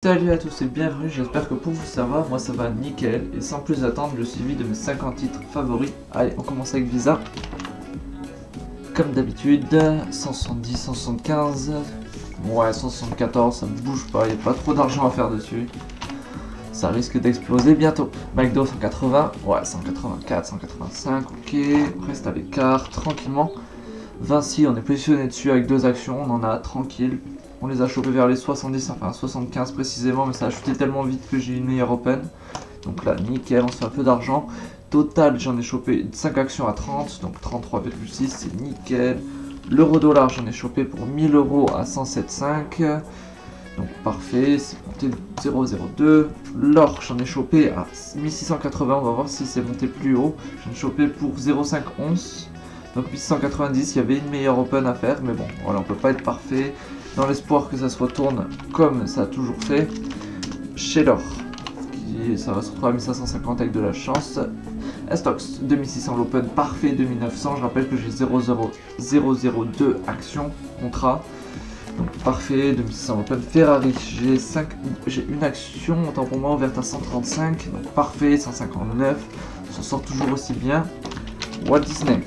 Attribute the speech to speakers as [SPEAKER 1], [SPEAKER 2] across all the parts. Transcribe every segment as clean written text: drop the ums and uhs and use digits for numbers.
[SPEAKER 1] Salut à tous et bienvenue, j'espère que pour vous ça va, moi ça va nickel, et sans plus attendre le suivi de mes 50 titres favoris. Allez, on commence avec Visa. Comme d'habitude, 170, 175, ouais 174, ça ne bouge pas, il n'y a pas trop d'argent à faire dessus. Ça risque d'exploser bientôt. McDo 180, ouais 184, 185, ok, on reste à l'écart, tranquillement. Vinci, on est positionné dessus avec deux actions, on en a tranquille. On les a chopés vers les 70, enfin 75 précisément, mais ça a chuté tellement vite que j'ai une meilleure open. Donc là, nickel, on se fait un peu d'argent. Total, j'en ai chopé 5 actions à 30, donc 33,6, c'est nickel. L'euro-dollar, j'en ai chopé pour 1000 euros à 107,5. Donc parfait, c'est monté de 0,02. L'or, j'en ai chopé à 1680, on va voir si c'est monté plus haut. J'en ai chopé pour 0,511. Donc 1690, il y avait une meilleure open à faire, mais bon, voilà, on peut pas être parfait. Dans l'espoir que ça se retourne comme ça a toujours fait chez l'or. Ça va se retrouver à 1550 avec de la chance. Stox 2600 l'open, parfait 2900. Je rappelle que j'ai 0,002 actions contrat. Donc parfait 2600 l'open. Ferrari, j'ai une action autant pour moi ouverte à 135. Donc parfait 159. On s'en sort toujours aussi bien. Walt Disney.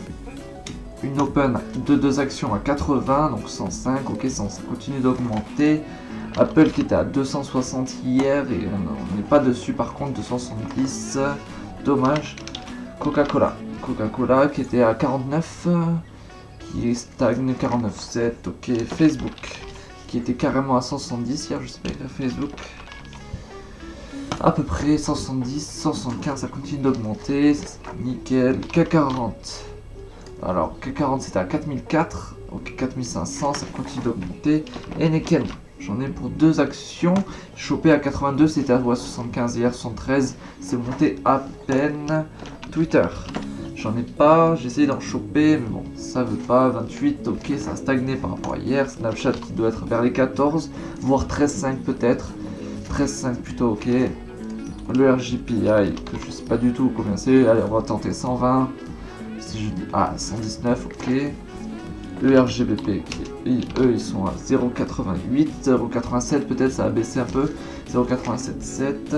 [SPEAKER 1] Une open de 2 actions à 80, donc 105, ok, ça continue d'augmenter. Apple qui était à 260 hier et on n'est pas dessus par contre, 270, dommage. Coca-Cola qui était à 49, qui stagne 49,7, ok. Facebook qui était carrément à 170 hier, je sais pas, Facebook. À peu près 170, 175, ça continue d'augmenter, nickel. CAC 40. Alors, K40 c'était à 4004, ok 4500, ça continue d'augmenter. Enneken, j'en ai pour 2 actions, chopé à 82, c'était à 75 hier, 73, c'est monté à peine. Twitter, j'en ai pas, j'ai essayé d'en choper, mais bon, ça veut pas. 28, ok, ça a stagné par rapport à hier. Snapchat qui doit être vers les 14, voire 13,5 peut-être. 13,5 plutôt, ok. Le RJPI, que je sais pas du tout combien c'est, allez, on va tenter 120. Si je dis 119, ok. Le RGBP, eux ils sont à 0,88, 0,87 peut-être, ça a baissé un peu. 0,87,7.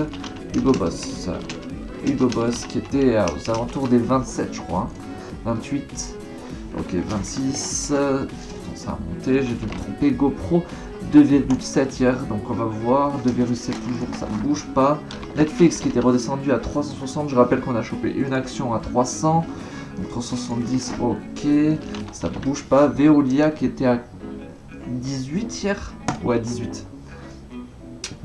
[SPEAKER 1] Hugo Boss qui était aux alentours des 27 je crois. 28, ok 26, ça a monté, j'ai dû me tromper. GoPro 2,7 hier, donc on va voir. 2,7 toujours, ça ne bouge pas. Netflix qui était redescendu à 360, je rappelle qu'on a chopé une action à 300. Donc 370, ok, ça bouge pas. Veolia qui était à 18 hier, ouais 18.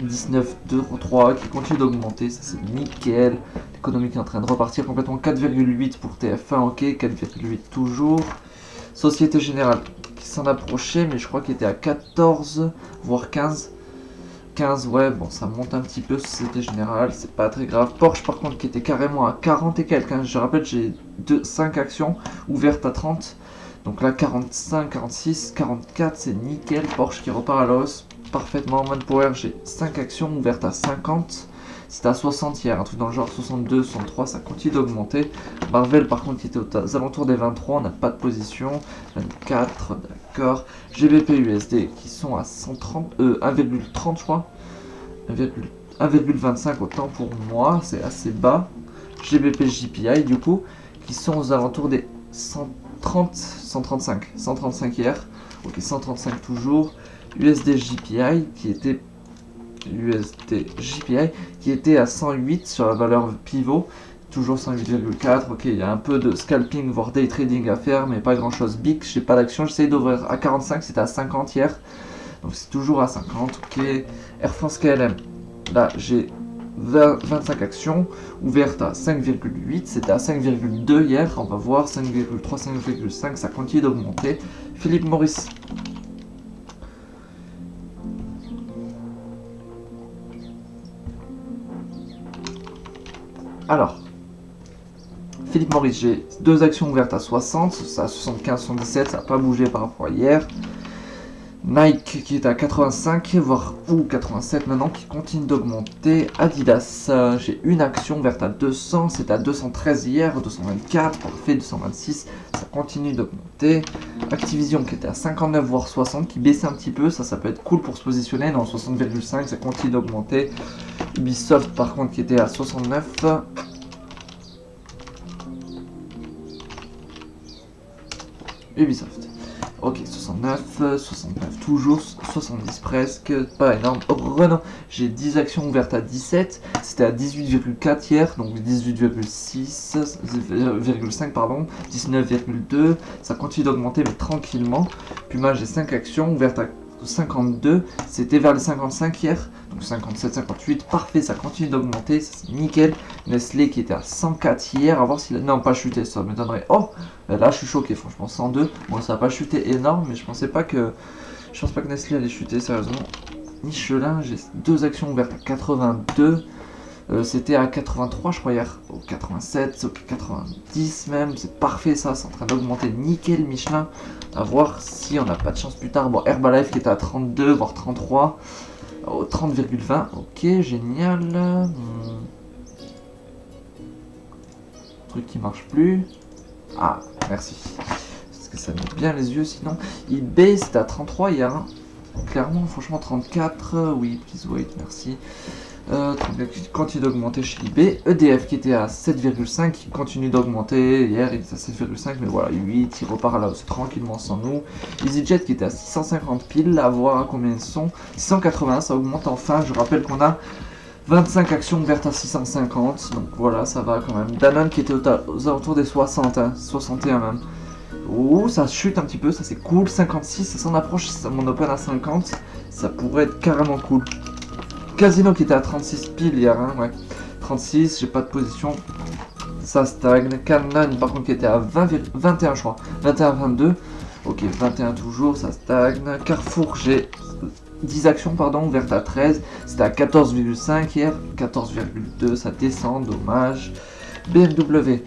[SPEAKER 1] 19,3 qui continue d'augmenter, ça c'est nickel. L'économie qui est en train de repartir complètement. 4,8 pour TF1, ok, 4,8 toujours. Société Générale qui s'en approchait, mais je crois qu'il était à 14, voire 15. 15, ouais, bon, ça monte un petit peu, Société Générale, c'est pas très grave. Porsche, par contre, qui était carrément à 40 et quelques. Hein. Je rappelle, j'ai 5 actions ouvertes à 30. Donc là, 45, 46, 44, c'est nickel. Porsche qui repart à la hausse parfaitement. Manpower, j'ai 5 actions ouvertes à 50. C'était à 60 hier, un truc dans le genre 62, 63, ça continue d'augmenter. Marvel, par contre, qui était aux alentours des 23, on n'a pas de position. 24, d'accord. GBP USD qui sont à 130, 1,30 je crois. 1,25 autant pour moi, c'est assez bas. GBP JPI du coup, qui sont aux alentours des 130, 135. 135 hier, ok 135 toujours. USD JPI qui était à 108 sur la valeur pivot, toujours 108,4, ok, il y a un peu de scalping voire day trading à faire, mais pas grand chose. BIC, j'ai pas d'action, j'essaye d'ouvrir à 45, c'était à 50 hier, donc c'est toujours à 50, ok. Air France KLM, là j'ai 25 actions, ouvertes à 5,8, c'était à 5,2 hier, on va voir, 5,3, 5,5, ça continue d'augmenter. Philippe Morris. Alors, Philippe Morris, j'ai 2 actions ouvertes à 60, ça à 75, 77, ça n'a pas bougé par rapport à hier. Nike qui est à 85, voire ou 87 maintenant, qui continue d'augmenter. Adidas, j'ai une action ouverte à 200, c'était à 213 hier, 224, parfait, 226, ça continue d'augmenter. Activision qui était à 59 voire 60, qui baissait un petit peu, ça peut être cool pour se positionner, dans 60,5, ça continue d'augmenter. Ubisoft par contre qui était à 69. Ubisoft. Ok, 69, 69 toujours, 70 presque, pas énorme. Renault, j'ai 10 actions ouvertes à 17, c'était à 18,4 hier, donc 18,6,5 pardon, 19,2, ça continue d'augmenter mais tranquillement. Puma, j'ai 5 actions ouvertes à 52, c'était vers les 55 hier, donc 57, 58, parfait, ça continue d'augmenter, c'est nickel. Nestlé qui était à 104 hier, à voir s'il a... Non, pas chuté, ça m'étonnerait. Oh, là je suis choqué, franchement, 102, bon ça n'a pas chuté énorme, mais je pense pas que Nestlé allait chuter, sérieusement. Michelin, j'ai 2 actions ouvertes à 82, c'était à 83 je crois hier, au 87, ok 90 même, c'est parfait ça, c'est en train d'augmenter nickel Michelin, à voir si on n'a pas de chance plus tard. Bon, Herbalife qui était à 32 voire 33, au 30,20, ok génial. Truc qui marche plus, ah merci, parce que ça met bien les yeux sinon. eBay c'était à 33 hier, hein. Clairement franchement 34, oui please wait, merci. Qui continue d'augmenter chez eBay. EDF qui était à 7,5, qui continue d'augmenter. Hier il était à 7,5, mais voilà, 8, il repart à la hausse tranquillement sans nous. EasyJet qui était à 650 piles, à voir combien ils sont. 680, ça augmente enfin. Je rappelle qu'on a 25 actions ouvertes à 650, donc voilà, ça va quand même. Danone qui était aux alentours des 60, hein, 61 même. Ouh, ça chute un petit peu, ça c'est cool. 56, ça s'en approche, mon open à 50, ça pourrait être carrément cool. Casino qui était à 36 piles hier, hein, ouais. 36, j'ai pas de position, ça stagne. Canon par contre qui était à 21 je crois, 21, 22, ok 21 toujours, ça stagne. Carrefour, j'ai 10 actions pardon, ouvertes à 13, c'était à 14,5 hier, 14,2, ça descend, dommage. BMW,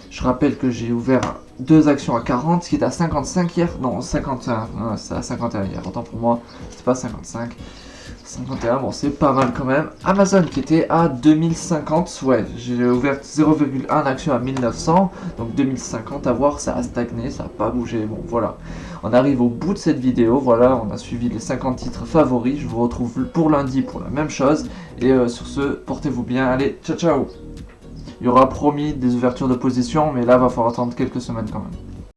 [SPEAKER 1] je rappelle que j'ai ouvert 2 actions à 40, ce qui est à 55 hier, non 51, c'est à 51 hier, autant pour moi, c'était pas 55. 51, bon c'est pas mal quand même. Amazon qui était à 2050, ouais, j'ai ouvert 0,1 action à 1900, donc 2050 à voir, ça a stagné, ça a pas bougé, bon voilà. On arrive au bout de cette vidéo, voilà, on a suivi les 50 titres favoris, je vous retrouve pour lundi pour la même chose, et sur ce, portez-vous bien, allez, ciao ciao. Il y aura promis des ouvertures de position, mais là va falloir attendre quelques semaines quand même.